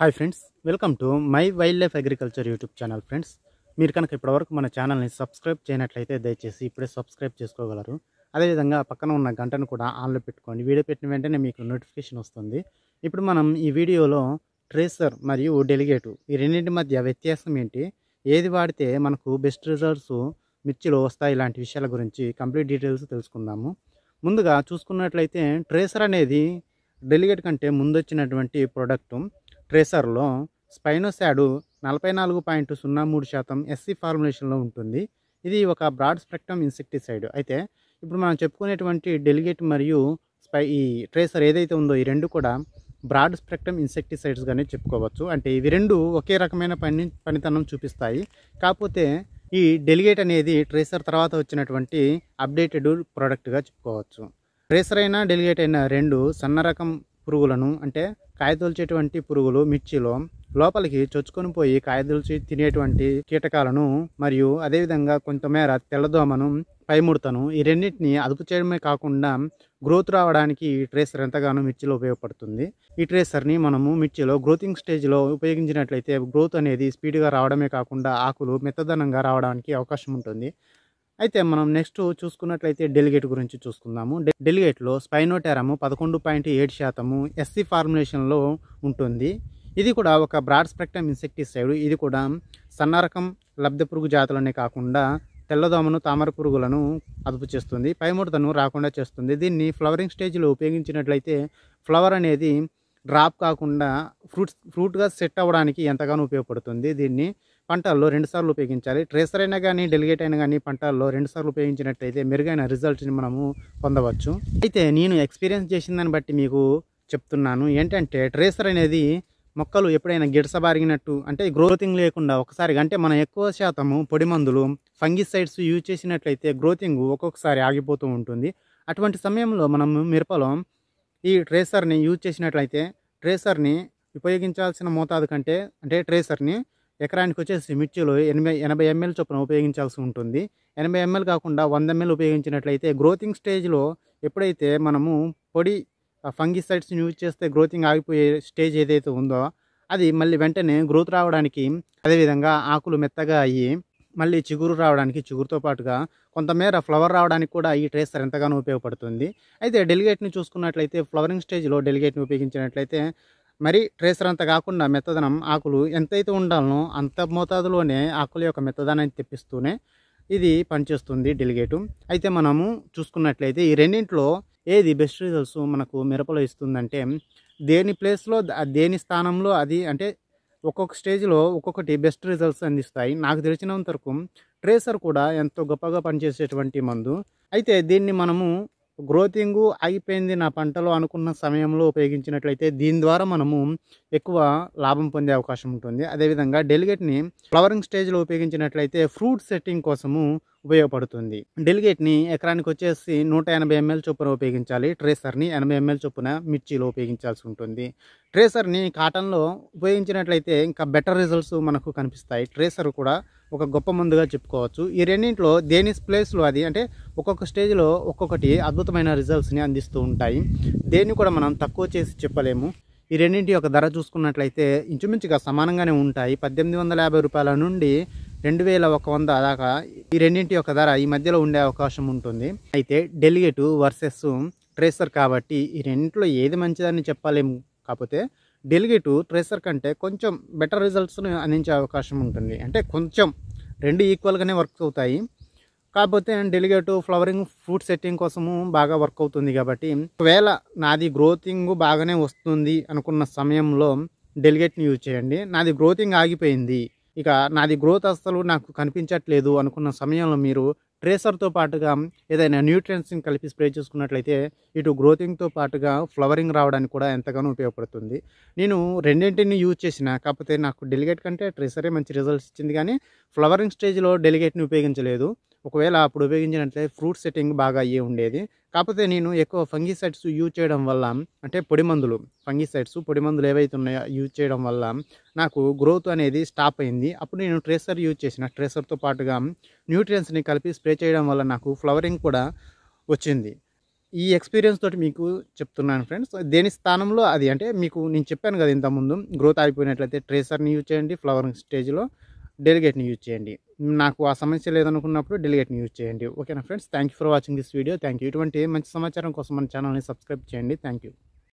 Hi friends, welcome to my wild life agriculture YouTube channel. Friends, మీరు కనుక ఇప్పటివరకు మన ఛానల్ని సబ్స్క్రైబ్ చేయనట్లయితే దయచేసి ఇప్పుడే సబ్స్క్రైబ్ చేసుకోగలరు. అదేవిధంగా పక్కన ఉన్న గంటను కూడా ఆన్లో పెట్టుకోండి. వీడియో పెట్టిన వెంటనే మీకు నోటిఫికేషన్ వస్తుంది. ఇప్పుడు మనం ఈ వీడియోలో ట్రేసర్ మరియు డెలిగేటు ఈ రెండింటి మధ్య వ్యత్యాసం ఏంటి, ఏది వాడితే మనకు బెస్ట్ రిజల్ట్స్ మిర్చిలో వస్తాయి, ఇలాంటి విషయాల గురించి కంప్లీట్ డీటెయిల్స్ తెలుసుకుందాము. ముందుగా చూసుకున్నట్లయితే ట్రేసర్ అనేది డెలిగేట్ కంటే ముందు వచ్చినటువంటి ప్రోడక్టు. ట్రేసర్లో స్పైనోసాడ్ 44.03% ఎస్సీ ఫార్ములేషన్లో ఉంటుంది. ఇది ఒక బ్రాడ్ స్పెక్ట్రమ్ ఇన్సెక్టిసైడ్. అయితే ఇప్పుడు మనం చెప్పుకునేటువంటి డెలిగేట్ మరియు ఈ ట్రేసర్ ఏదైతే ఉందో ఈ రెండు కూడా బ్రాడ్ స్పెక్ట్రమ్ ఇన్సెక్టిసైడ్స్గానే చెప్పుకోవచ్చు. అంటే ఇవి రెండు ఒకే రకమైన పనితనం చూపిస్తాయి. కాకపోతే ఈ డెలిగేట్ అనేది ట్రేసర్ తర్వాత వచ్చినటువంటి అప్డేటెడ్ ప్రోడక్ట్గా చెప్పుకోవచ్చు. ట్రేసర్ అయినా డెలిగేట్ అయినా రెండు సన్న రకం పురుగులను, అంటే కాయతొలిచేటువంటి పురుగులు మిర్చిలో లోపలికి చొచ్చుకొని పోయి కాయతొలిచి తినేటువంటి కీటకాలను మరియు అదేవిధంగా కొంతమేర తెల్లదోమను, పైముడతను ఈ రెండింటిని అదుపు చేయడమే కాకుండా గ్రోత్ రావడానికి ఈ ట్రేసర్ ఎంతగానో మిర్చిలో ఉపయోగపడుతుంది. ఈ ట్రేసర్ని మనము మిర్చిలో గ్రోతింగ్ స్టేజ్లో ఉపయోగించినట్లయితే గ్రోత్ అనేది స్పీడ్గా రావడమే కాకుండా ఆకులు మెత్తదనంగా రావడానికి అవకాశం ఉంటుంది. అయితే మనం నెక్స్ట్ చూసుకున్నట్లయితే డెలిగేట్ గురించి చూసుకుందాము. డెలిగేట్లో స్పైనోటెరమ్ 11.7% ఎస్సీ ఫార్ములేషన్లో ఉంటుంది. ఇది కూడా ఒక బ్రాడ్ స్పెక్ట్రమ్ ఇన్సెక్టిసైడ్. ఇది కూడా సన్న రకం లబ్ధ పురుగు జాతులనే కాకుండా తెల్లదోమను, తామర పురుగులను అదుపు చేస్తుంది, పైముడతను రాకుండా చేస్తుంది. దీన్ని ఫ్లవరింగ్ స్టేజ్లో ఉపయోగించినట్లయితే ఫ్లవర్ అనేది డ్రాప్ కాకుండా ఫ్రూట్గా సెట్ అవ్వడానికి ఎంతగానో ఉపయోగపడుతుంది. దీన్ని పంటల్లో 2 సార్లు ఉపయోగించాలి. ట్రేసర్ అయినా కానీ డెలిగేట్ అయినా కానీ పంటల్లో 2 సార్లు ఉపయోగించినట్లయితే మెరుగైన రిజల్ట్ని మనము పొందవచ్చు. అయితే నేను ఎక్స్పీరియన్స్ చేసిన దాన్ని బట్టి మీకు చెప్తున్నాను. ఏంటంటే ట్రేసర్ అనేది మొక్కలు ఎప్పుడైనా గిడసబారిగినట్టు, అంటే గ్రోతింగ్ లేకుండా ఒకసారి, అంటే మనం ఎక్కువ శాతము పొడి మందులు ఫంగిసైడ్స్ యూజ్ చేసినట్లయితే గ్రోతింగ్ ఒక్కొక్కసారి ఆగిపోతూ ఉంటుంది. అటువంటి సమయంలో మనము మిరపలో ఈ ట్రేసర్ని యూజ్ చేసినట్లయితే ట్రేసర్ని ఉపయోగించాల్సిన మోతాదు కంటే, అంటే ట్రేసర్ని ఎకరానికి వచ్చేసి మిర్చిలో 80 ml చొప్పున ఉపయోగించాల్సి ఉంటుంది. 80 ml కాకుండా 100 ml ఉపయోగించినట్లయితే గ్రోతింగ్ స్టేజ్లో ఎప్పుడైతే మనము పొడి ఫంగిసైడ్స్ని యూజ్ చేస్తే గ్రోతింగ్ ఆగిపోయే స్టేజ్ ఏదైతే ఉందో అది మళ్ళీ వెంటనే గ్రోత్ రావడానికి, అదేవిధంగా ఆకులు మెత్తగా అయ్యి మళ్ళీ చిగురు రావడానికి, చిగురుతో పాటుగా కొంతమేర ఫ్లవర్ రావడానికి కూడా ఈ ట్రేసర్ ఎంతగానో ఉపయోగపడుతుంది. అయితే డెలిగేట్ని చూసుకున్నట్లయితే ఫ్లవరింగ్ స్టేజ్లో డెలిగేట్ని ఉపయోగించినట్లయితే మరి ట్రేసర్ అంతా కాకుండా మెత్తదనం ఆకులు ఎంతైతే ఉండాలనో అంత మోతాదులోనే ఆకుల యొక్క మెత్తదనాన్ని తెప్పిస్తూనే ఇది పనిచేస్తుంది డెలిగేటు. అయితే మనము చూసుకున్నట్లయితే ఈ రెండింటిలో ఏది బెస్ట్ రిజల్ట్స్ మనకు మిరపలో ఇస్తుందంటే దేని ప్లేస్లో దేని స్థానంలో అది, అంటే ఒక్కొక్క స్టేజ్లో ఒక్కొక్కటి బెస్ట్ రిజల్ట్స్ అందిస్తాయి. నాకు తెలిసినంత వరకు ట్రేసర్ కూడా ఎంతో గొప్పగా పనిచేసేటువంటి మందు. అయితే దీన్ని మనము గ్రోతింగ్ ఆగిపోయింది నా పంటలో అనుకున్న సమయంలో ఉపయోగించినట్లయితే దీని ద్వారా మనము ఎక్కువ లాభం పొందే అవకాశం ఉంటుంది. అదేవిధంగా డెలిగేట్ని ఫ్లవరింగ్ స్టేజ్లో ఉపయోగించినట్లయితే ఫ్రూట్ సెట్టింగ్ కోసము ఉపయోగపడుతుంది. డెలిగేట్ని ఎకరానికి వచ్చేసి 180 ml చొప్పున ఉపయోగించాలి. ట్రేసర్ని 80 ml చొప్పున మిర్చిలో ఉపయోగించాల్సి ఉంటుంది. ట్రేసర్ని కాటన్లో ఉపయోగించినట్లయితే ఇంకా బెటర్ రిజల్ట్స్ మనకు కనిపిస్తాయి. ట్రేసర్ కూడా ఒక గొప్ప మందుగా చెప్పుకోవచ్చు. ఈ రెండింటిలో దేని ప్లేస్లో అది, అంటే ఒక్కొక్క స్టేజ్లో ఒక్కొక్కటి అద్భుతమైన రిజల్ట్స్ని అందిస్తూ ఉంటాయి. దేన్ని కూడా మనం తక్కువ చేసి చెప్పలేము. ఈ రెండింటి యొక్క ధర చూసుకున్నట్లయితే ఇంచుమించుగా సమానంగానే ఉంటాయి. 1850 రూపాయల నుండి 2100 దాకా ఈ రెండింటి యొక్క ధర ఈ మధ్యలో ఉండే అవకాశం ఉంటుంది. అయితే డెలిగేటు వర్సెస్ ట్రేసర్ కాబట్టి ఈ రెండింటిలో ఏది మంచిదని చెప్పలేము. కాకపోతే డెలిగేటు ట్రేసర్ కంటే కొంచెం బెటర్ రిజల్ట్స్ని అందించే అవకాశం ఉంటుంది. అంటే కొంచెం రెండు ఈక్వల్గానే వర్క్ అవుతాయి. కాకపోతే డెలిగేటు ఫ్లవరింగ్ ఫ్రూట్ సెట్టింగ్ కోసము బాగా వర్క్ అవుతుంది. కాబట్టి ఒకవేళ నాది గ్రోతింగ్ బాగానే వస్తుంది అనుకున్న సమయంలో డెలిగేట్ని యూజ్ చేయండి. నాది గ్రోతింగ్ ఆగిపోయింది, ఇక నాది గ్రోత్ అసలు నాకు కనిపించట్లేదు అనుకున్న సమయంలో మీరు ట్రేసర్తో పాటుగా ఏదైనా న్యూట్రియన్స్ని కలిపి స్ప్రే చేసుకున్నట్లయితే ఇటు గ్రోతింగ్తో పాటుగా ఫ్లవరింగ్ రావడానికి కూడా ఎంతగానో ఉపయోగపడుతుంది. నేను రెండింటిని యూజ్ చేసిన, కాకపోతే నాకు డెలిగేట్ కంటే ట్రేసరే మంచి రిజల్ట్స్ ఇచ్చింది, కానీ ఫ్లవరింగ్ స్టేజ్లో డెలిగేట్ని ఉపయోగించలేదు. ఒకవేళ అప్పుడు ఉపయోగించినట్లయితే ఫ్రూట్ సెట్టింగ్ బాగా అయ్యే ఉండేది. కాకపోతే నేను ఎక్కువ ఫంగిసైడ్స్ యూజ్ చేయడం వల్ల, అంటే పొడి మందులు పొడి మందులు ఏవైతే ఉన్నాయో యూజ్ చేయడం వల్ల నాకు గ్రోత్ అనేది స్టాప్ అయింది. అప్పుడు నేను ట్రేసర్ యూజ్ చేసిన, ట్రేసర్తో పాటుగా న్యూట్రియన్స్ని కలిపి స్ప్రే చేయడం వల్ల నాకు ఫ్లవరింగ్ కూడా వచ్చింది. ఈ ఎక్స్పీరియన్స్ తోటి మీకు చెప్తున్నాను ఫ్రెండ్స్. దేని స్థానంలో అది అంటే మీకు నేను చెప్పాను కదా ఇంతకుముందు, గ్రోత్ ఆగిపోయినట్లయితే ట్రేసర్ని యూజ్ చేయండి, ఫ్లవరింగ్ స్టేజ్లో డెలిగేట్ని యూజ్ చేయండి. నాకు ఆ సమస్య లేదనుకున్నప్పుడు డెలిగేట్ని యూజ్ చేయండి. ఓకేనా friends, thank you for watching this video. Thank you. ఇటువంటి మంచి సమాచారం కోసం మన ఛానల్ని సబ్స్క్రైబ్ చేయండి. Thank you.